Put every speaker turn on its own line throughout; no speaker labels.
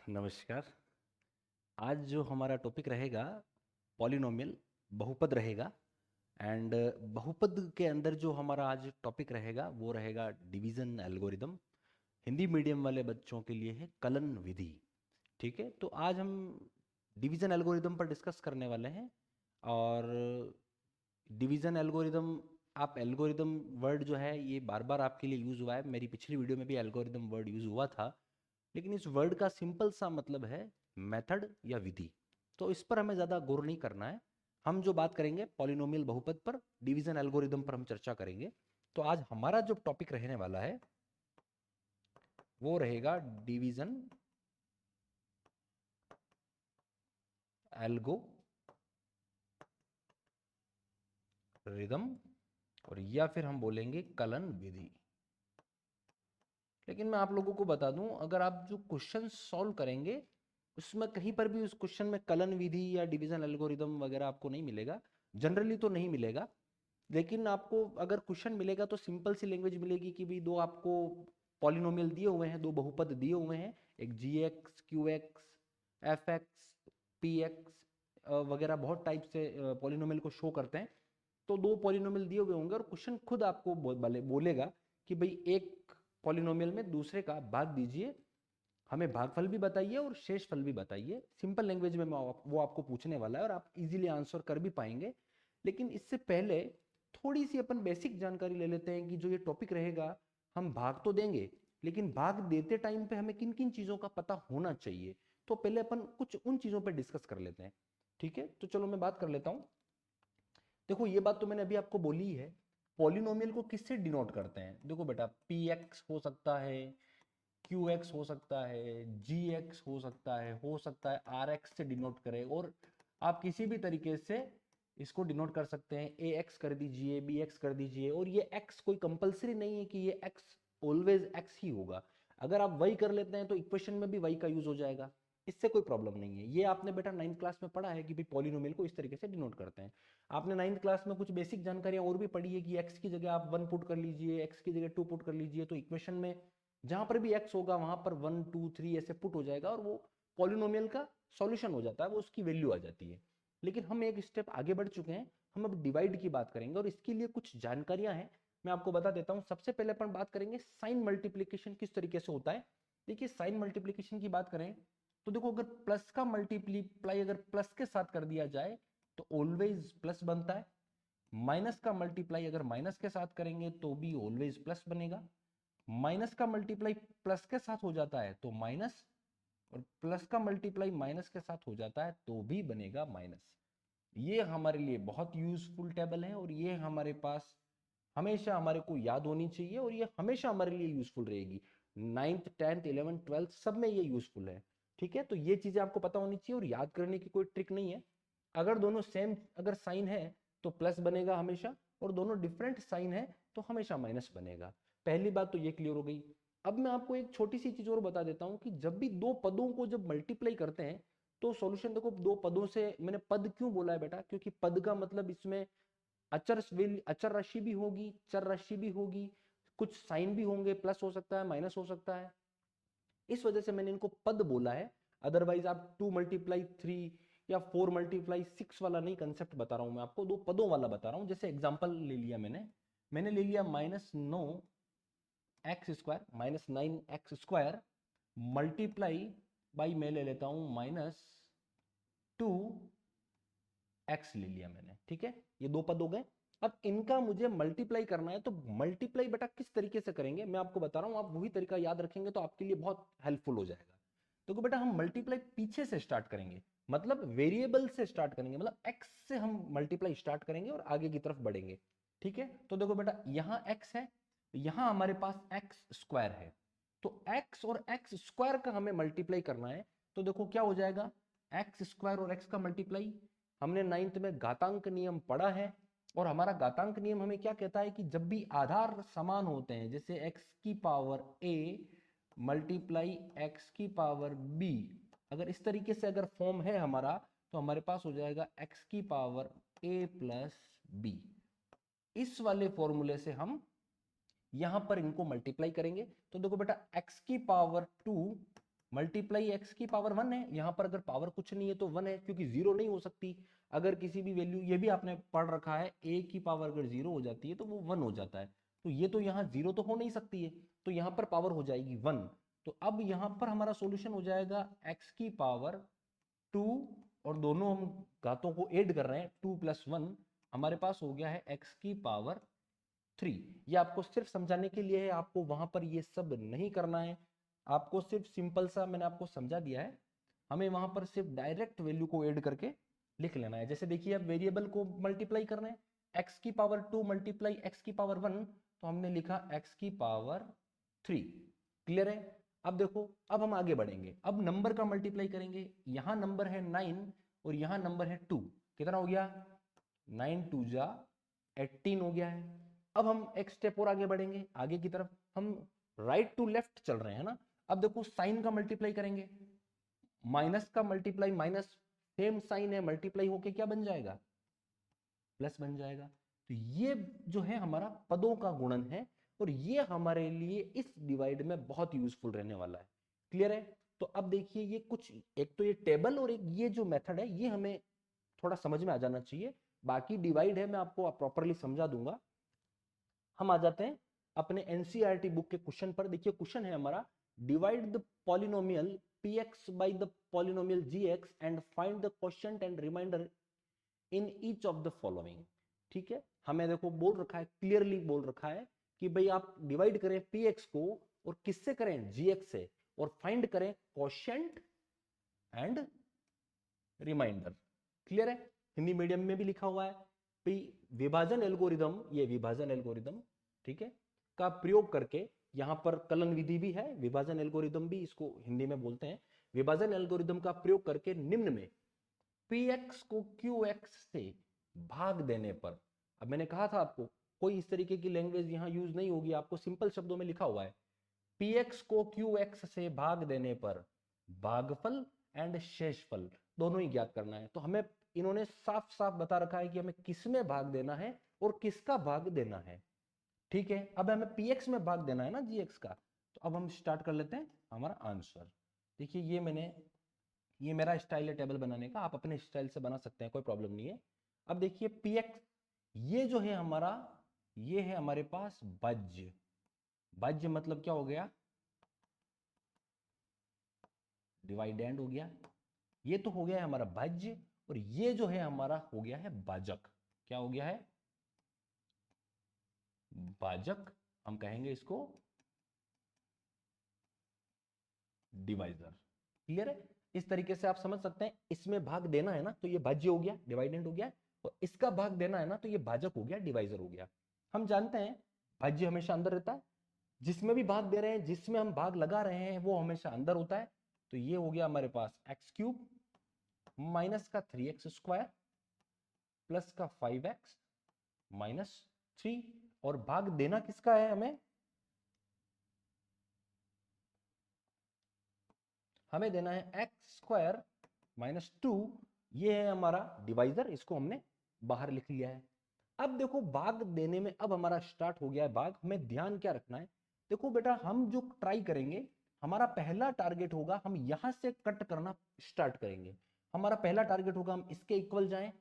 नमस्कार। आज जो हमारा टॉपिक रहेगा पॉलिनोमियल बहुपद रहेगा। एंड बहुपद के अंदर जो हमारा आज टॉपिक रहेगा वो रहेगा डिवीज़न एल्गोरिदम। हिंदी मीडियम वाले बच्चों के लिए है कलन विधि। ठीक है, तो आज हम डिवीज़न एल्गोरिदम पर डिस्कस करने वाले हैं। और डिवीज़न एल्गोरिदम, आप एल्गोरिदम वर्ड जो है ये बार बार आपके लिए यूज़ हुआ है, मेरी पिछली वीडियो में भी एल्गोरिदम वर्ड यूज़ हुआ था। लेकिन इस वर्ड का सिंपल सा मतलब है मेथड या विधि। तो इस पर हमें ज़्यादा गौर नहीं करना है। हम जो बात करेंगे पॉलिनोमियल बहुपद पर, डिवीजन एल्गोरिदम पर हम चर्चा करेंगे। तो आज हमारा जो टॉपिक रहने वाला है वो रहेगा डिवीजन एल्गोरिदम, और या फिर हम बोलेंगे कलन विधि। लेकिन मैं आप लोगों को बता दूं, अगर आप जो क्वेश्चन सॉल्व करेंगे उसमें कहीं पर भी उस क्वेश्चन में कलन विधि या डिवीजन एल्गोरिदम वगैरह आपको नहीं मिलेगा। जनरली तो नहीं मिलेगा, लेकिन आपको अगर क्वेश्चन मिलेगा तो सिंपल सी लैंग्वेज मिलेगी कि भाई दो आपको पॉलिनोमियल दिए हुए हैं, दो बहुपद दिए हुए हैं, एक G X, Q X, F X, P X वगैरह बहुत टाइप से पॉलिनोमियल को शो करते हैं। तो दो पॉलिनोमियल दिए हुए होंगे और क्वेश्चन खुद आपको बोलेगा कि भाई एक पॉलिनोमियल में दूसरे का भाग दीजिए, हमें भागफल भी बताइए और शेषफल भी बताइए। सिंपल लैंग्वेज में वो आपको पूछने वाला है और आप इजीली आंसर कर भी पाएंगे। लेकिन इससे पहले थोड़ी सी अपन बेसिक जानकारी ले लेते हैं कि जो ये टॉपिक रहेगा, हम भाग तो देंगे लेकिन भाग देते टाइम पे हमें किन किन चीज़ों का पता होना चाहिए। तो पहले अपन कुछ उन चीज़ों पर डिस्कस कर लेते हैं। ठीक है, तो चलो मैं बात कर लेता हूँ। देखो, ये बात तो मैंने अभी आपको बोली ही है, पॉलिनोमियल को किससे डिनोट करते हैं। देखो बेटा, पी एक्स हो सकता है, क्यू एक्स हो सकता है, जी एक्स हो सकता है आर एक्स से डिनोट करें, और आप किसी भी तरीके से इसको डिनोट कर सकते हैं। ए एक्स कर दीजिए, बी एक्स कर दीजिए, और ये एक्स कोई कंपलसरी नहीं है कि ये एक्स ऑलवेज एक्स ही होगा। अगर आप वही कर लेते हैं तो इक्वेशन में भी वही का यूज हो जाएगा, इससे कोई प्रॉब्लम नहीं है। ये आपने बेटा 9th क्लास में पढ़ा है कि भाई पॉलिनोमियल को इस तरीके से डिनोट करते हैं। आपने 9th क्लास में कुछ बेसिक जानकारियां और भी पढ़ी है कि एक्स की जगह आप 1 पुट कर लीजिए, एक्स की जगह 2 पुट कर लीजिए, तो इक्वेशन में जहां पर भी x होगा वहां पर 1 2 3 ऐसे पुट हो जाएगा और वो पॉलिनोमियल का सॉल्यूशन हो जाता है, वो उसकी वैल्यू आ जाती है। लेकिन हम एक स्टेप आगे बढ़ चुके हैं, हम अब डिवाइड की बात करेंगे और इसके लिए कुछ जानकारियां हैं, मैं आपको बता देता हूं। सबसे पहले अपन बात करेंगे साइन मल्टीप्लीकेशन किस तरीके से होता है। देखिए, साइन मल्टीप्लीकेशन की बात करें तो देखो, अगर प्लस का मल्टीप्लाई अगर प्लस के साथ कर दिया जाए तो ऑलवेज प्लस बनता है। माइनस का मल्टीप्लाई अगर माइनस के साथ करेंगे तो भी ऑलवेज प्लस बनेगा। माइनस का मल्टीप्लाई प्लस के साथ हो जाता है तो माइनस, और प्लस का मल्टीप्लाई माइनस के साथ हो जाता है तो भी बनेगा माइनस। ये हमारे लिए बहुत यूजफुल टेबल है और ये हमारे पास हमेशा हमारे को याद होनी चाहिए और ये हमेशा हमारे लिए यूजफुल रहेगी। 9th 10th 11th 12th सब में ये यूजफुल है। ठीक है, तो ये चीजें आपको पता होनी चाहिए और याद करने की कोई ट्रिक नहीं है। अगर दोनों सेम अगर साइन है तो प्लस बनेगा हमेशा, और दोनों डिफरेंट साइन है तो हमेशा माइनस बनेगा। पहली बात तो ये क्लियर हो गई। अब मैं आपको एक छोटी सी चीज और बता देता हूं कि जब भी दो पदों को जब मल्टीप्लाई करते हैं तो सॉल्यूशन देखो, दो पदों से, मैंने पद क्यों बोला है बेटा, क्योंकि पद का मतलब इसमें अचर राशि भी होगी, चर राशि भी होगी, कुछ साइन भी होंगे, प्लस हो सकता है, माइनस हो सकता है, इस वजह से मैंने इनको पद बोला है। अदरवाइज आप 2 × 3 या 4 × 6 वाला नहीं कंसेप्ट बता रहा हूं मैं आपको, दो पदों वाला बता रहा हूं। जैसे एग्जांपल ले लिया मैंने ले लिया -9 x² -9 x² मल्टीप्लाई बाई, मैं ले लेता हूं -2 x ले लिया मैंने। ठीक है, ये दो पद हो गए। अब इनका मुझे मल्टीप्लाई करना है, तो मल्टीप्लाई बेटा किस तरीके से करेंगे मैं आपको बता रहा हूं, आप वही तरीका याद रखेंगे तो आपके लिए बहुत हेल्पफुल हो जाएगा। तो बेटा हम मल्टीप्लाई पीछे से स्टार्ट करेंगे, मतलब वेरिएबल से स्टार्ट करेंगे, मतलब एक्स से हम मल्टीप्लाई स्टार्ट करेंगे और आगे की तरफ बढ़ेंगे। ठीक है, तो देखो बेटा, यहां एक्स है, यहां हमारे पास x² है, तो x और x² का हमें मल्टीप्लाई करना है। तो देखो क्या हो जाएगा, x² और x का मल्टीप्लाई, हमने 9th में घातांक नियम पढ़ा है, और हमारा घातांक नियम हमें क्या कहता है कि जब भी आधार समान होते हैं, जैसे x⁴ मल्टीप्लाई x⁴ अगर इस तरीके से अगर फॉर्म है हमारा, तो हमारे पास हो जाएगा x⁴ प्लस b। इस वाले फॉर्मूले से हम यहां पर इनको मल्टीप्लाई करेंगे। तो देखो बेटा, x⁴ 2 मल्टीप्लाई एक्स की पावर 1 है। यहाँ पर अगर पावर कुछ नहीं है तो 1 है, क्योंकि 0 नहीं हो सकती। अगर किसी भी वैल्यू, ये भी आपने पढ़ रखा है, a की पावर अगर 0 हो जाती है तो वो 1 हो जाता है। तो ये तो यहाँ 0 तो हो नहीं सकती है, तो यहाँ पर पावर हो जाएगी 1। तो अब यहाँ पर हमारा सॉल्यूशन हो जाएगा x की पावर 2, और दोनों हम घातों को ऐड कर रहे हैं, 2 + 1 हमारे पास हो गया है x की पावर 3। ये आपको सिर्फ समझाने के लिए है, आपको वहां पर ये सब नहीं करना है। आपको सिर्फ सिंपल सा मैंने आपको समझा दिया है, हमें वहां पर सिर्फ डायरेक्ट वैल्यू को ऐड करके लिख लेना है। जैसे देखिए, अब वेरिएबल को मल्टीप्लाई कर रहे हैं, x की पावर 2 मल्टीप्लाई x की पावर 1, तो हमने लिखा x की पावर 3। क्लियर है? अब देखो, अब हम आगे बढ़ेंगे, अब नंबर का मल्टीप्लाई करेंगे। यहाँ नंबर है 9 और यहाँ नंबर है 2, कितना हो गया? 9 2 जा 18 हो गया है। अब हम एक स्टेप और आगे बढ़ेंगे, आगे की तरफ हम राइट टू लेफ्ट चल रहे हैं ना। अब देखो, साइन का मल्टीप्लाई करेंगे, माइनस का मल्टीप्लाई माइनस, सेम साइन है, मल्टीप्लाई होके क्या बन जाएगा? प्लस बन जाएगा। तो ये जो है हमारा पदों का गुणन है, और ये हमारे लिए इस डिवाइड में बहुत यूजफुल रहने वाला है। क्लियर है? तो अब देखिए, ये कुछ, एक तो ये टेबल और एक ये जो मेथड है, ये हमें थोड़ा समझ में आ जाना चाहिए। बाकी डिवाइड है मैं आपको प्रॉपरली समझा दूंगा। हम आ जाते हैं अपने एनसीईआरटी बुक के क्वेश्चन पर। देखिए, क्वेश्चन है हमारा, divide the polynomial px by the polynomial gx and find the quotient and remainder in each of the following. ठीक है, हमें देखो बोल रखा है, क्लियरली बोल रखा है कि भाई आप डिवाइड करें px को, और किससे करें? gx से, और फाइंड करें क्वोशिएंट एंड रिमाइंडर। क्लियर है? हिंदी मीडियम में भी लिखा हुआ है, विभाजन एल्गोरिदम, ये विभाजन एल्गोरिदम, ठीक है, का प्रयोग करके, यहां पर कलन विधि भी है, विभाजन एल्गोरिदम भी इसको हिंदी में बोलते हैं। विभाजन एल्गोरिदम का प्रयोग करके निम्न में px को qx से भाग देने पर, अब मैंने कहा था आपको कोई इस तरीके की लैंग्वेज यहां यूज नहीं होगी, आपको सिंपल शब्दों में लिखा हुआ है, px को qx से भाग देने पर भागफल एंड शेषफल दोनों ही ज्ञात करना है। तो हमें इन्होंने साफ साफ बता रखा है कि हमें किसमें भाग देना है और किसका भाग देना है। ठीक है, अब हमें px में भाग देना है ना gx का। तो अब हम स्टार्ट कर लेते हैं हमारा आंसर। देखिए, ये मेरा स्टाइल है टेबल बनाने का, आप अपने स्टाइल से बना सकते हैं, कोई प्रॉब्लम नहीं है। अब देखिए, px ये जो है हमारा, ये है हमारे पास भाज्य। भाज्य मतलब क्या हो गया? डिवाइडेंड हो गया। ये तो हो गया है हमारा भाज्य, और ये जो है हमारा हो गया है भाजक। क्या हो गया है? भाजक। हम कहेंगे इसको डिवाइजर। क्लियर है? इस तरीके से आप समझ सकते हैं, इसमें भाग देना है ना तो ये भाज्य हो गया, डिवाइडेंड हो गया, और इसका भाग देना है ना तो ये भाजक हो गया, डिवाइजर हो गया। हम जानते हैं भाज्य हमेशा अंदर रहता है, जिसमें भी भाग दे रहे हैं, जिसमें हम भाग लगा रहे हैं, वो हमेशा अंदर होता है। तो ये हो गया हमारे पास x³ माइनस का 3x² प्लस का 5x माइनस 3, और भाग देना किसका है? हमें देना है x² माइनस 2। ये है हमारा डिवाइजर, इसको हमने बाहर लिख लिया है। अब देखो, भाग देने में अब हमारा स्टार्ट हो गया है भाग। हमें ध्यान क्या रखना है? देखो बेटा, हम जो ट्राई करेंगे, हमारा पहला टारगेट होगा, हम यहां से कट करना स्टार्ट करेंगे। हमारा पहला टारगेट होगा हम इसके इक्वल जाएं,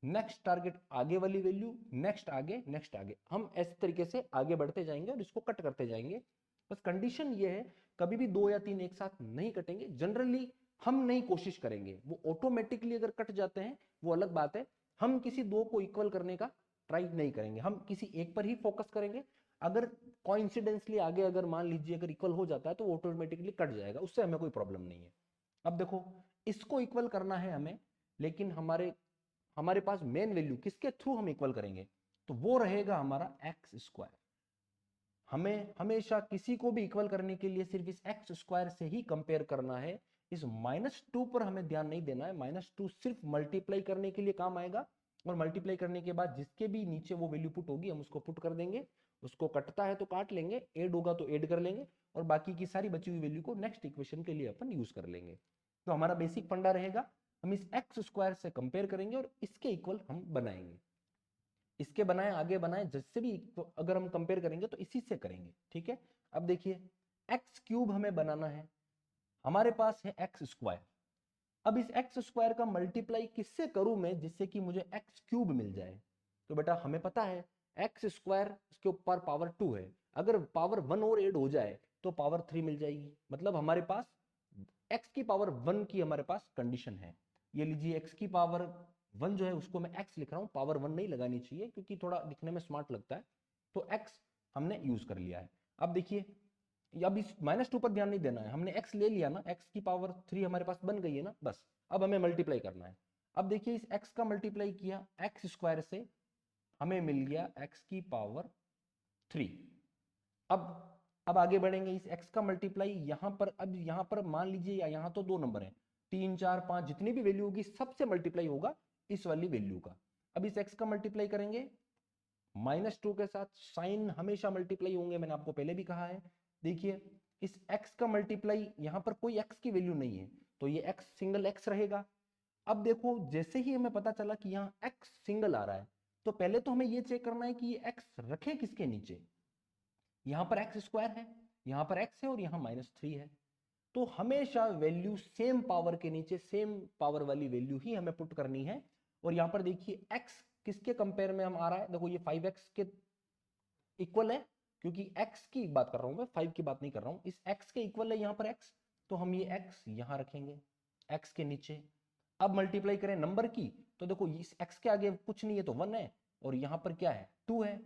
नेक्स्ट टारगेट आगे वाली वैल्यू, नेक्स्ट आगे, नेक्स्ट आगे, हम इस तरीके से आगे बढ़ते जाएंगे और इसको कट करते जाएंगे। बस कंडीशन ये है, कभी भी 2 या 3 एक साथ नहीं कटेंगे। जनरली हम नहीं कोशिश करेंगे, वो ऑटोमेटिकली अगर कट जाते हैं वो अलग बात है। हम किसी दो को इक्वल करने का ट्राई नहीं करेंगे, हम किसी एक पर ही फोकस करेंगे। अगर कॉइंसिडेंसली आगे अगर मान लीजिए अगर इक्वल हो जाता है तो वो ऑटोमेटिकली कट जाएगा, उससे हमें कोई प्रॉब्लम नहीं है। अब देखो, इसको इक्वल करना है हमें, लेकिन हमारे हमारे पास मेन वैल्यू किसके थ्रू हम इक्वल करेंगे? तो वो रहेगा हमारा x²। हमें हमेशा किसी को भी इक्वल करने के लिए सिर्फ इस x² से ही कंपेयर करना है। इस -2 पर हमें ध्यान नहीं देना है। -2 सिर्फ मल्टीप्लाई करने के लिए काम आएगा, और मल्टीप्लाई करने के बाद जिसके भी नीचे वो वैल्यू पुट होगी हम उसको पुट कर देंगे। उसको कटता है तो काट लेंगे, ऐड होगा तो ऐड कर लेंगे, और बाकी की सारी बची हुई वैल्यू को नेक्स्ट इक्वेशन के लिए अपन यूज कर लेंगे। तो हमारा बेसिक फंडा रहेगा, हम इस x² से कंपेयर करेंगे और इसके इक्वल हम बनाएंगे। इसके बनाए आगे बनाए जिससे भी अगर हम कंपेयर करेंगे तो इसी से करेंगे। ठीक है, अब देखिए, x³ हमें बनाना है, हमारे पास है एक्स स्क्वायर। अब इस एक्स स्क्वायर का मल्टीप्लाई किससे करूं मैं जिससे कि मुझे एक्स क्यूब मिल जाए? तो बेटा हमें पता है एक्स स्क्वायर के ऊपर पावर 2 है, अगर पावर 1 और ऐड हो जाए तो पावर 3 मिल जाएगी। मतलब हमारे पास x की पावर 1 की हमारे पास कंडीशन है। ये लीजिए x की पावर 1 जो है उसको मैं x लिख रहा हूँ, पावर 1 नहीं लगानी चाहिए क्योंकि थोड़ा दिखने में स्मार्ट लगता है। तो x हमने यूज कर लिया है। अब देखिए, अब इस -2 पर ध्यान नहीं देना है, हमने x ले लिया ना, x की पावर 3 हमारे पास बन गई है ना, बस अब हमें मल्टीप्लाई करना है। अब देखिए इस x का मल्टीप्लाई किया एक्स स्क्वायर से, हमें मिल गया x की पावर 3। अब आगे बढ़ेंगे, इस x का मल्टीप्लाई यहां पर, अब यहां पर मान लीजिए यहां तो 2 नंबर हैं, 3 4 5 जितनी भी वैल्यू होगी सबसे मल्टीप्लाई होगा इस वाली वैल्यू का। अब इस x का मल्टीप्लाई करेंगे -2 के साथ, साइन हमेशा मल्टीप्लाई होंगे, मैंने आपको पहले भी कहा है। देखिए इस x का मल्टीप्लाई, यहां पर कोई x की वैल्यू नहीं है तो ये x सिंगल x रहेगा। अब देखो जैसे ही हमें पता चला कि यहाँ x सिंगल आ रहा है तो पहले तो हमें ये चेक करना है कि ये x रखे किसके नीचे। यहां पर एक्स स्क्वायर है, यहां पर x है और यहां -3 है, तो हमेशा वैल्यू सेम पावर के नीचे सेम पावर वाली वैल्यू ही हमें पुट करनी है। और यहां पर देखिए x किसके कंपेयर में हम आ रहा है, देखो ये 5x के इक्वल है, क्योंकि x की बात कर रहा हूं मैं, 5 की बात नहीं कर रहा हूं, इस x के इक्वल है यहां पर x, तो हम ये x यहां रखेंगे x के नीचे। अब मल्टीप्लाई करें नंबर की, तो देखो इस x के आगे कुछ नहीं है तो 1 है, और यहां पर क्या है 2 है,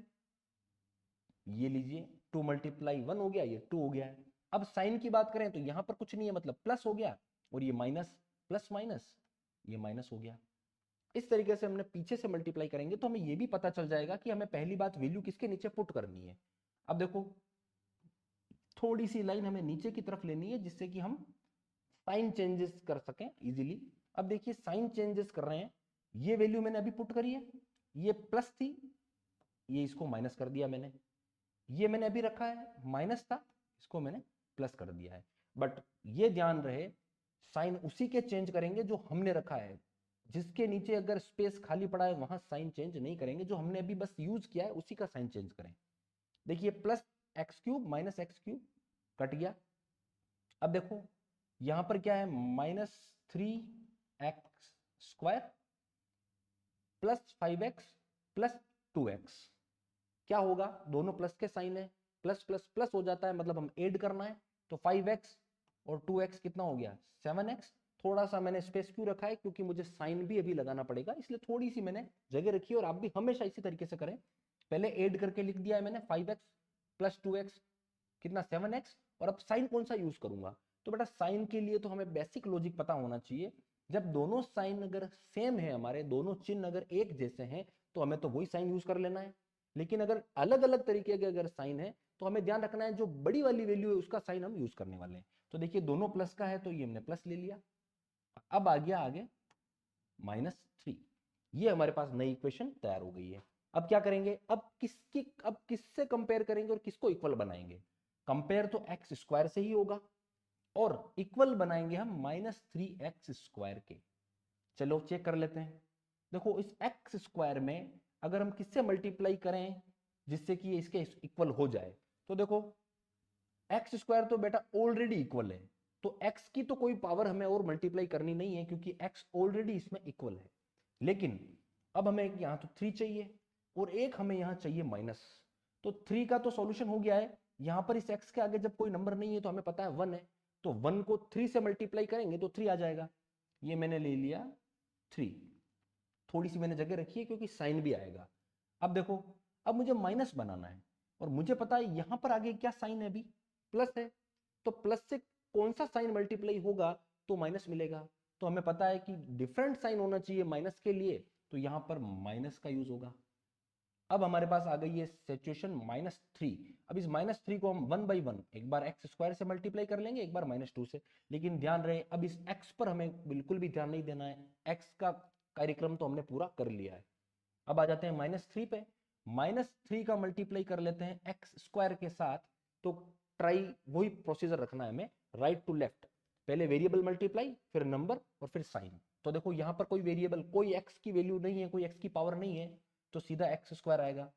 ये लीजिए 2 × 1 हो गया, ये 2 हो गया है। अब साइन की बात करें तो यहां पर कुछ नहीं है मतलब प्लस हो गया, और ये माइनस, प्लस माइनस ये माइनस हो गया। इस तरीके से हमने पीछे से मल्टीप्लाई करेंगे तो हमें ये भी पता चल जाएगा कि हमें पहली बात वैल्यू किसके नीचे पुट करनी है। अब देखो थोड़ी सी लाइन हमें नीचे की तरफ लेनी है जिससे कि हम साइन चेंजेस कर सकें इजीली। अब देखिए साइन चेंजेस कर रहे हैं, ये वैल्यू मैंने अभी पुट करी है, ये प्लस थी, ये इसको माइनस कर दिया मैंने, ये मैंने अभी रखा है माइनस था, इसको मैंने प्लस कर दिया है। बट ये ध्यान रहे साइन उसी के चेंज करेंगे जो हमने रखा है, जिसके नीचे अगर स्पेस खाली पड़ा है वहां साइन चेंज नहीं करेंगे, जो हमने अभी बस यूज किया है उसी का साइन चेंज करें। देखिए प्लस x³ -x³ कट गया। अब देखो यहां पर क्या है, -3x² +5x +2x, क्या होगा, दोनों प्लस के साइन है, प्लस प्लस प्लस हो जाता है, मतलब हम ऐड करना है, तो 5x और 2x कितना हो गया 7x। थोड़ा सा मैंने स्पेस क्यों रखा है, क्योंकि मुझे साइन भी अभी लगाना पड़ेगा, इसलिए थोड़ी सी मैंने जगह रखी है, और आप भी हमेशा इसी तरीके से करें। पहले ऐड करके लिख दिया है मैंने 5x + 2x कितना 7x, और अब साइन कौन सा यूज करूंगा, तो बेटा साइन के लिए तो हमें बेसिक लॉजिक पता होना चाहिए। जब दोनों साइन अगर सेम है, हमारे दोनों चिन्ह अगर एक जैसे हैं, तो हमें तो वही साइन यूज कर लेना है। लेकिन अगर अलग अलग तरीके के अगर साइन है तो हमें ध्यान रखना है जो बड़ी वाली वैल्यू है उसका साइन हम यूज करने वाले हैं। तो देखिए दोनों प्लस का है तो ये हमने प्लस ले लिया। अब आ गया आगे -3, ये हमारे पास नई इक्वेशन तैयार हो गई है। अब क्या करेंगे, अब किससे कंपेयर करेंगे और किसको इक्वल बनाएंगे। कंपेयर तो x² से ही होगा, और इक्वल बनाएंगे हम -3x² के। चलो चेक कर लेते हैं। देखो इस x² में अगर हम किससे मल्टीप्लाई करें जिससे कि इसके इक्वल हो जाए, तो देखो x² तो बेटा ऑलरेडी इक्वल है, तो x की तो कोई पावर हमें और मल्टीप्लाई करनी नहीं है क्योंकि x ऑलरेडी इसमें इक्वल है। लेकिन अब हमें यहां तो 3 चाहिए और एक हमें यहां चाहिए माइनस, तो 3 का तो सॉल्यूशन हो गया है। यहां पर इस x के आगे जब कोई नंबर नहीं है तो हमें पता है 1 है, तो 1 को 3 से मल्टीप्लाई करेंगे तो 3 आ जाएगा। ये मैंने ले लिया 3, थोड़ी सी मैंने जगह रखी है क्योंकि साइन भी आएगा। अब देखो अब मुझे माइनस बनाना है, और मुझे पता है यहां पर आगे क्या साइन है, अभी प्लस है, तो प्लस से कौन सा साइन मल्टीप्लाई होगा तो माइनस मिलेगा। तो हमें पता है कि डिफरेंट साइन होना चाहिए माइनस के लिए, तो यहां पर माइनस का यूज होगा। अब हमारे पास आ गई है सिचुएशन -3। अब इस -3 को हम 1/1 एक बार x² से मल्टीप्लाई कर लेंगे, एक बार -2 से। लेकिन ध्यान रहे अब इस x पर हमें बिल्कुल भी ध्यान नहीं देना है, x का कार्यक्रम तो हमने पूरा कर लिया है। अब आ जाते हैं -3 पे, -3 का मल्टीप्लाई कर लेते हैं x² के साथ। तो ट्राई वही प्रोसीजर रखना है हमें, राइट टू लेफ्ट, पहले वेरिएबल मल्टीप्लाई फिर नंबर और फिर साइन। तो देखो यहां पर कोई वेरिएबल, कोई x की वैल्यू नहीं है, कोई x की पावर नहीं है, तो सीधा x² आएगा,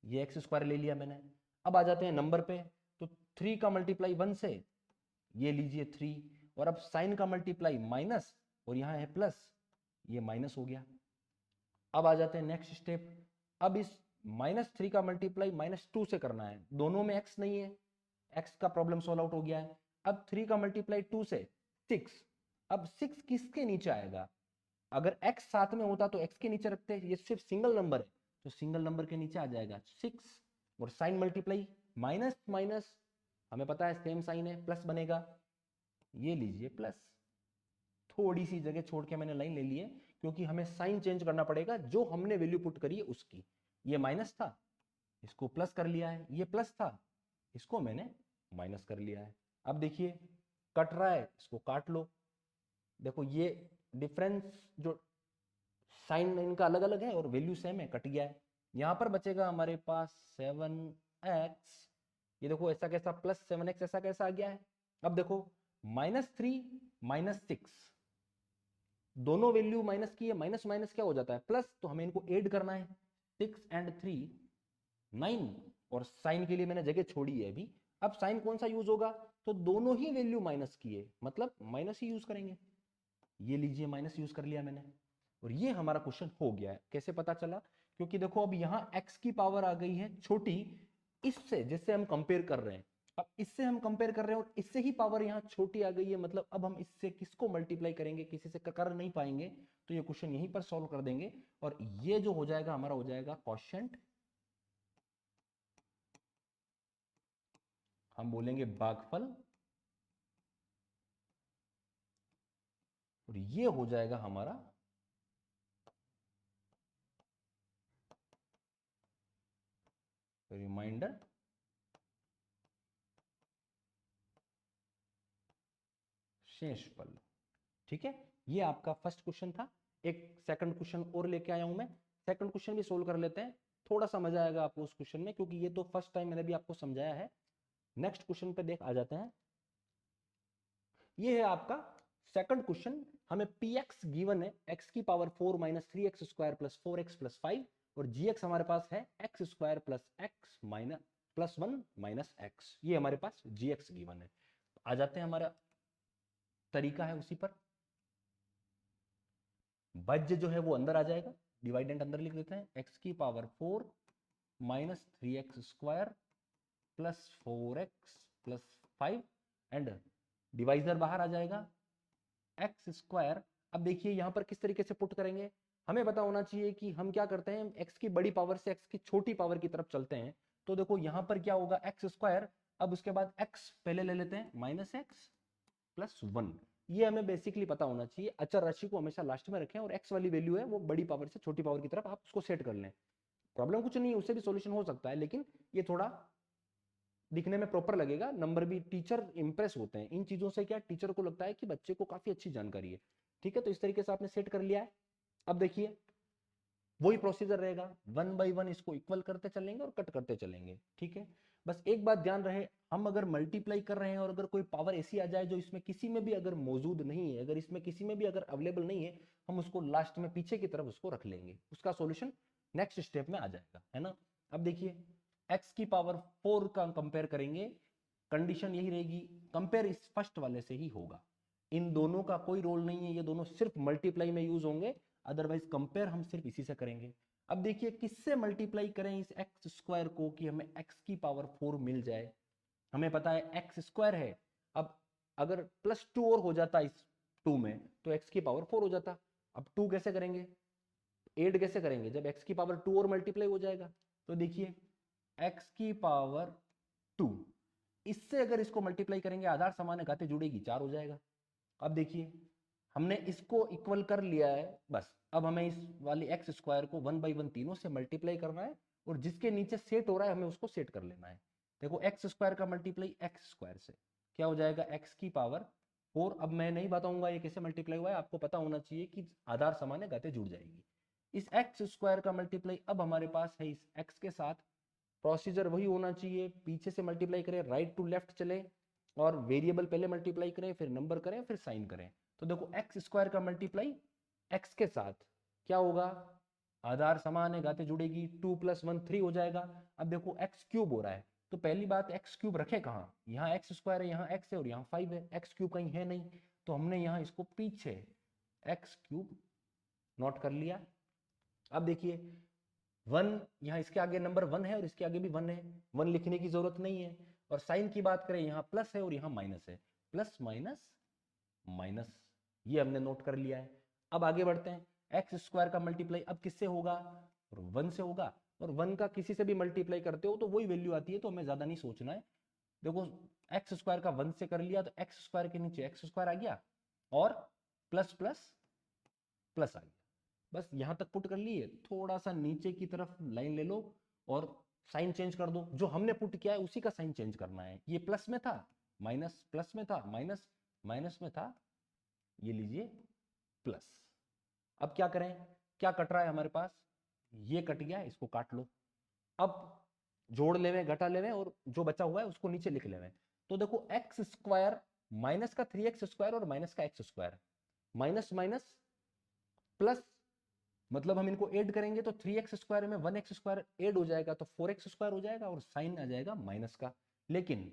ये x² ले लिया मैंने। अब आ जाते हैं नंबर पे, तो 3 का मल्टीप्लाई 1 से, ये लीजिए 3, और अब साइन का मल्टीप्लाई माइनस और यहाँ है प्लस, ये माइनस हो गया। अब आ जाते हैं नेक्स्ट स्टेप। अब इस -3 का मल्टीप्लाई -2 से करना है, दोनों में x नहीं है, x का प्रॉब्लम सॉल्व आउट हो गया है। अब 3 का मल्टीप्लाई 2 से 6, अब 6 किसके नीचे आएगा? अगर x साथ में होता तो x के नीचे रखते हैं, ये सिर्फ सिंगल नंबर है तो सिंगल नंबर के नीचे आ जाएगा 6, और साइन मल्टीप्लाई माइनस माइनस, हमें पता है सेम साइन है, प्लस बनेगा, ये लीजिए प्लस। थोड़ी सी जगह छोड़ के मैंने लाइन ले ली है क्योंकि हमें साइन चेंज करना पड़ेगा, जो हमने वैल्यू पुट करी है उसकी। ये माइनस था, इसको प्लस कर लिया है, ये प्लस था, इसको मैंने माइनस कर लिया है। अब देखिए कट रहा है, इसको काट लो, देखो ये डिफरेंस जो साइन इनका अलग अलग है और वैल्यू सेम है, कट गया है। यहाँ पर बचेगा हमारे पास 7x, ये देखो ऐसा कैसा प्लस 7x ऐसा कैसा आ गया है। अब देखो -3 -6, दोनों वैल्यू माइनस की है, माइनस माइनस क्या हो जाता है प्लस, तो हमें इनको ऐड करना है, 6 and 3 9, और साइन के लिए मैंने जगह छोड़ी है अभी। अब साइन कौन सा यूज होगा, तो दोनों ही वैल्यू माइनस की है, मतलब माइनस ही यूज करेंगे। ये लीजिए माइनस यूज कर लिया मैंने, और ये हमारा क्वेश्चन हो गया है। कैसे पता चला? क्योंकि देखो अब यहाँ x की पावर आ गई है छोटी, इससे जिससे हम कंपेयर कर रहे हैं, अब इससे हम कंपेयर कर रहे हैं और इससे ही पावर यहाँ छोटी आ गई है, मतलब अब हम इससे किसको मल्टीप्लाई करेंगे, किसी से कर नहीं पाएंगे, तो ये क्वेश्चन यहीं पर सॉल्व कर देंगे, और ये जो हो जाएगा हमारा हो जाएगा क्वोशिएंट, हम बोलेंगे भागफल, और ये हो जाएगा हमारा रिमाइंडर शेषफल। ठीक है, ये आपका फर्स्ट क्वेश्चन था। एक सेकंड क्वेश्चन और लेके आया हूं मैं, सेकंड क्वेश्चन भी सोल्व कर लेते हैं, थोड़ा सा मजा आएगा आपको उस क्वेश्चन में, क्योंकि ये तो फर्स्ट टाइम मैंने भी आपको समझाया है। नेक्स्ट क्वेश्चन पे देख आ जाते हैं। ये है आपका सेकंड क्वेश्चन, हमें px गिवन है x की power 4 minus 3x square plus 4x plus 5, और gx हमारे पास है x square plus x minus plus 1 minus x, ये हमारे पास gx गिवन है। आ जाते हैं, हमारा तरीका है उसी पर, भाज्य जो है वो अंदर आ जाएगा, डिवाइडेंट अंदर लिख देते हैं, x की power 4 minus 3x square plus 4x plus 5, and divisor बाहर आ जाएगा एक्स स्क्वायर। अब देखिए यहां पर किस तरीके से पुट करेंगे, हमें पता होना चाहिए कि हम क्या करते हैं, एक्स की बड़ी पावर से एक्स की छोटी पावर की तरफ चलते हैं। तो देखो यहां पर क्या होगा, एक्स स्क्वायर, अब उसके बाद एक्स पहले ले लेते हैं, माइनस एक्स प्लस 1, ये हमें बेसिकली पता होना चाहिए। अचर राशि को हमेशा लास्ट में रखें, और एक्स वाली वैल्यू है वो बड़ी पावर से छोटी पावर की तरफ आप उसको सेट कर लें। प्रॉब्लम कुछ नहीं, उससे भी सॉल्यूशन हो सकता है, लेकिन ये थोड़ा दिखने में प्रॉपर लगेगा, नंबर भी, टीचर इंप्रेस होते हैं इन चीजों से, क्या टीचर को लगता है कि बच्चे को काफी अच्छी जानकारी है। ठीक है, तो इस तरीके से आपने सेट कर लिया है। अब देखिए वही प्रोसीजर रहेगा, 1 बाई 1 इसको इक्वल करते चलेंगे और कट करते चलेंगे। ठीक है, बस एक बात ध्यान रहे, हम अगर मल्टीप्लाई कर रहे हैं और अगर कोई पावर ऐसी आ जाए जो इसमें किसी में भी अगर मौजूद नहीं है, अगर इसमें किसी में भी अगर अवेलेबल नहीं है, हम उसको लास्ट में पीछे की तरफ उसको रख लेंगे, उसका सॉल्यूशन नेक्स्ट स्टेप में आ जाएगा, है ना। अब देखिए x की पावर 4 का कंपेयर करेंगे, कंडीशन यही रहेगी, कंपेयर इस फर्स्ट वाले से ही होगा, इन दोनों का कोई रोल नहीं है, ये दोनों सिर्फ मल्टीप्लाई में यूज होंगे, अदरवाइज कंपेयर हम सिर्फ इसी से करेंगे। अब देखिए किससे मल्टीप्लाई करें इस एक्स स्क्वायर को कि हमें एक्स की पावर 4 मिल जाए, हमें पता है एक्स स्क्वायर है, अब अगर प्लस 2 और हो जाता इस 2 में तो एक्स की पावर 4 हो जाता। अब 2 कैसे करेंगे, ऐड कैसे करेंगे, जब एक्स की पावर 2 और मल्टीप्लाई हो जाएगा, तो देखिए एक्स की पावर 2, इससे अगर इसको मल्टीप्लाई करेंगे, आधार समान है, घाते जुड़ेगी, 4 हो जाएगा। अब देखिए हमने इसको इक्वल कर लिया है, बस अब हमें इस वाली एक्स स्क्वायर को 1 बाई 1 तीनों से मल्टीप्लाई करना है, और जिसके नीचे सेट हो रहा है हमें उसको सेट कर लेना है। देखो एक्स स्क्वायर का मल्टीप्लाई एक्स स्क्वायर से क्या हो जाएगा, एक्स की पावर 4, अब मैं नहीं बताऊंगा ये कैसे मल्टीप्लाई हुआ है, आपको पता होना चाहिए कि आधार समान है, घाते जुड़ जाएगी। इस एक्स स्क्वायर का मल्टीप्लाई अब हमारे पास है इस एक्स के साथ, प्रोसीजर वही होना चाहिए, पीछे से मल्टीप्लाई करें, राइट टू लेफ्ट चले, और वेरिएबल पहले मल्टीप्लाई करें, फिर नंबर करें, फिर साइन करें। तो देखो एक्स स्क्वायर का मल्टीप्लाई एक्स के साथ क्या होगा, आधार समान है, घाते जुड़ेगी, 2 + 1 3 हो जाएगा। अब देखो एक्स क्यूब हो रहा है, तो पहली बात एक्स क्यूब रखे कहाँ, यहाँ एक्स स्क्वायर है, यहाँ एक्स है और यहाँ 5 है, एक्स क्यूब कहीं है नहीं, तो हमने यहाँ इसको पीछे एक्स क्यूब नोट कर लिया। अब देखिए 1 यहाँ इसके आगे नंबर 1 है और इसके आगे भी 1 है, 1 लिखने की जरूरत नहीं है। और साइन की बात करें, यहाँ प्लस है और यहाँ माइनस है, प्लस माइनस माइनस, ये हमने नोट कर लिया है। अब आगे बढ़ते हैं, एक्स स्क्वायर का मल्टीप्लाई अब किससे होगा, 1 से होगा, और 1 का किसी से भी मल्टीप्लाई करते हो तो वही वैल्यू आती है, तो हमें ज्यादा नहीं सोचना है। देखो एक्स स्क्वायर का 1 से कर लिया तो एक्स स्क्वायर के नीचे एक्स स्क्वायर आ गया और प्लस प्लस प्लस आ गया, बस यहां तक पुट कर लिए। थोड़ा सा नीचे की तरफ लाइन ले लो और साइन चेंज कर दो, जो हमने पुट किया है उसी का साइन चेंज करना है। ये प्लस में था माइनस, प्लस में था माइनस, माइनस में था, ये लीजिए प्लस। अब क्या करें, क्या कट रहा है हमारे पास, ये कट गया, इसको काट लो। अब जोड़ लेवे घटा लेवे और जो बचा हुआ है उसको नीचे लिख लेवे। तो देखो एक्स स्क्वायर माइनस का 3x स्क्वायर और माइनस का x square, minus minus plus, मतलब हम इनको ऐड करेंगे तो 3x स्क्वायर में 1x स्क्वायर ऐड हो जाएगा तो 4x स्क्वायर हो जाएगा और साइन आ जाएगा माइनस का। लेकिन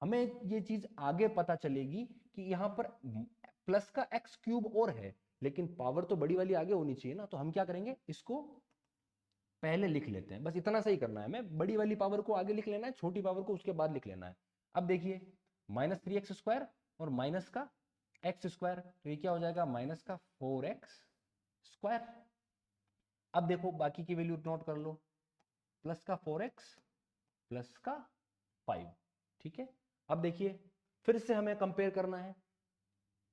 हमें ये चीज आगे पता चलेगी कि यहाँ पर प्लस का एक्स क्यूब और है, लेकिन पावर तो बड़ी वाली आगे होनी चाहिए ना, तो हम क्या करेंगे, इसको पहले लिख लेते हैं, बस इतना सही करना है, हमें बड़ी वाली पावर को आगे लिख लेना है, छोटी पावर को उसके बाद लिख लेना है। अब देखिए माइनस 3x स्क्वायर और माइनस का एक्स स्क्वायर, तो ये क्या हो जाएगा, माइनस का 4x स्क्वायर। अब देखो बाकी की वैल्यू नोट कर लो, प्लस का 4x प्लस का 5, ठीक है। अब देखिए फिर से हमें कंपेयर करना है,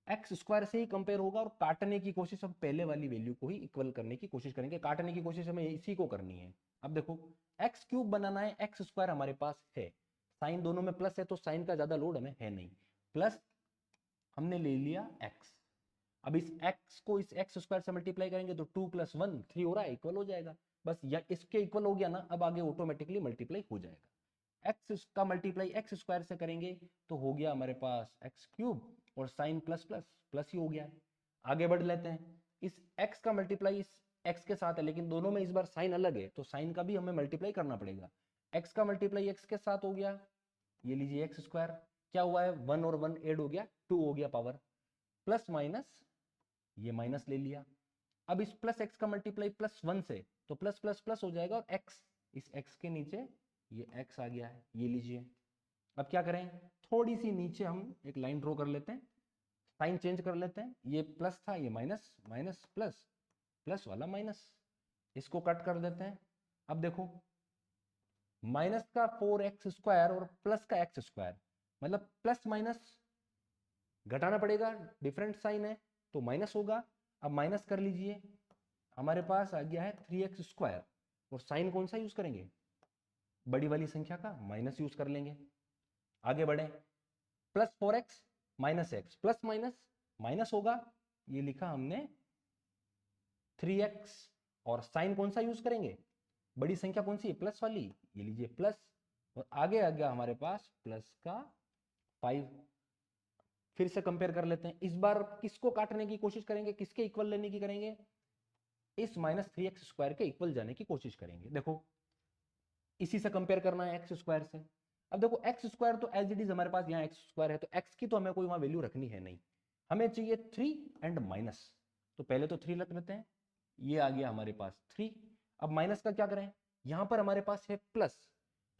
एक्स स्क्वायर से ही कंपेयर होगा और काटने की कोशिश हम पहले वाली वैल्यू को ही इक्वल करने की कोशिश करेंगे, काटने की कोशिश हमें इसी को करनी है। अब देखो एक्स क्यूब बनाना है, एक्स स्क्वायर हमारे पास है, साइन दोनों में प्लस है तो साइन का ज्यादा लोड हमें है नहीं, प्लस हमने ले लिया एक्स। अब इस x को इस एक्स स्क्वायर से मल्टीप्लाई करेंगे तो 2 + 1 3 हो रहा है, इक्वल हो जाएगा, बस या इसके इक्वल हो गया ना, अब आगे ऑटोमेटिकली मल्टीप्लाई हो जाएगा। x का मल्टीप्लाई एक्स स्क्वायर से करेंगे तो हो गया हमारे पास एक्स क्यूब और साइन प्लस प्लस प्लस ही हो गया है। आगे बढ़ लेते हैं, इस x का मल्टीप्लाई इस x के साथ है, लेकिन दोनों में इस बार साइन अलग है तो साइन का भी हमें मल्टीप्लाई करना पड़ेगा। x का मल्टीप्लाई x के साथ हो गया, ये लीजिए एक्स स्क्वायर, क्या हुआ है 1 और 1 ऐड हो गया 2 हो गया पावर, प्लस माइनस ये माइनस ले लिया। अब इस प्लस एक्स का मल्टीप्लाई प्लस 1 से तो प्लस प्लस प्लस हो जाएगा और एक्स, इस एक्स के नीचे ये एक्स आ गया है, ये लीजिए। अब क्या करें, थोड़ी सी नीचे हम एक लाइन ड्रॉ कर लेते हैं, साइन चेंज कर लेते हैं, ये प्लस था ये माइनस, माइनस प्लस, प्लस वाला माइनस, इसको कट कर देते हैं। अब देखो माइनस का 4x स्क्वायर और प्लस का एक्स स्क्वायर, मतलब प्लस माइनस घटाना पड़ेगा, डिफरेंट साइन है तो माइनस होगा। अब माइनस कर लीजिए, हमारे पास आ गया है 3x स्क्वायर और साइन कौन सा यूज करेंगे, बड़ी वाली संख्या का माइनस यूज कर लेंगे। आगे बढ़े, plus 4x minus x, plus minus minus होगा, ये लिखा हमने 3x, और साइन कौन सा यूज करेंगे, बड़ी संख्या कौन सी है, प्लस वाली, ये लीजिए प्लस, और आगे आ गया हमारे पास प्लस का 5। फिर से कंपेयर कर लेते हैं, इस बार किसको काटने की कोशिश करेंगे, किसके इक्वल लेने की करेंगे, इस माइनस 3x स्क्वायर के इक्वल जाने की कोशिश करेंगे। देखो इसी से कंपेयर करना है एक्स स्क्वायर से। अब देखो एक्स स्क्वायर तो एज इट इज हमारे पास यहाँ एक्स स्क्वायर है तो एक्स की तो हमें कोई वहां वैल्यू रखनी है नहीं, हमें चाहिए 3 एंड माइनस, तो पहले तो 3 रख लेते हैं, ये आ गया हमारे पास 3। अब माइनस का क्या करें, यहां पर हमारे पास है प्लस,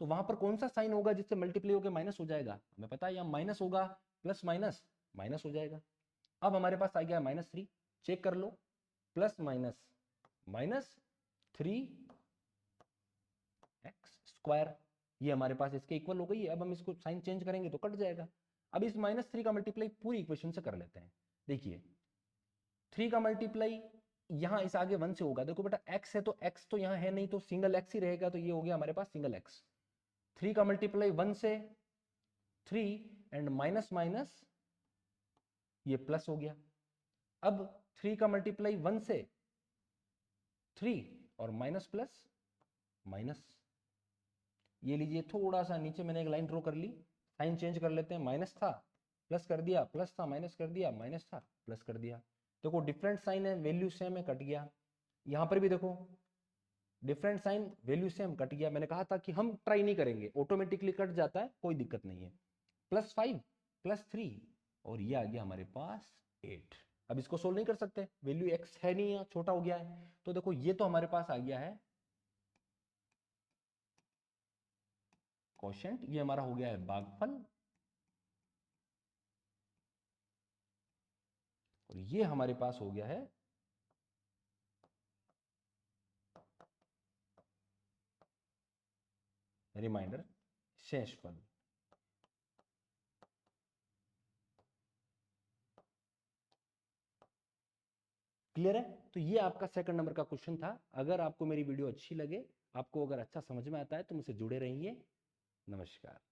तो वहां पर कौन सा साइन होगा जिससे मल्टीप्लाई होकर माइनस हो जाएगा, हमें पता है यहाँ माइनस होगा, प्लस माइनस माइनस हो जाएगा। अब हमारे पास आ गया -3, चेक कर लो, plus minus minus 3x square, ये हमारे पास इसके इक्वल हो गई है। अब हम इसको साइन चेंज करेंगे तो कट जाएगा। अब इस -3 का मल्टीप्लाई पूरी इक्वेशन से कर लेते हैं। देखिए 3 का मल्टीप्लाई यहाँ इस आगे 1 से होगा, देखो बेटा x है तो x तो यहाँ है नहीं तो सिंगल x ही रहेगा, तो ये हो गया हमारे पास सिंगल x। 3 का मल्टीप्लाई 1 से 3 एंड माइनस माइनस ये प्लस हो गया। अब 3 का मल्टीप्लाई 1 से 3 और माइनस प्लस माइनस, ये लीजिए थोड़ा सा नीचे मैंने एक लाइन ड्रॉ कर ली, साइन चेंज कर लेते हैं, माइनस था प्लस कर दिया, प्लस था माइनस कर दिया, माइनस था प्लस कर दिया। देखो डिफरेंट साइन है, वैल्यू सेम है, कट गया। यहां पर भी देखो डिफरेंट साइन वैल्यू से हम कट गया, मैंने कहा था कि हम ट्राई नहीं करेंगे, ऑटोमेटिकली कट जाता है, कोई दिक्कत नहीं है। +5 +3 और ये आ गया हमारे पास 8। अब इसको सोल्व नहीं कर सकते, वैल्यू x है नहीं, छोटा हो गया है। तो देखो ये तो हमारे पास आ गया है क्वोशिएंट, ये हमारा हो गया है भागफल, और ये हमारे पास हो गया है रिमाइंडर, शेषफल। क्लियर है? तो ये आपका सेकंड नंबर का क्वेश्चन था। अगर आपको मेरी वीडियो अच्छी लगे, आपको अगर अच्छा समझ में आता है, तो मुझसे जुड़े रहिए। नमस्कार।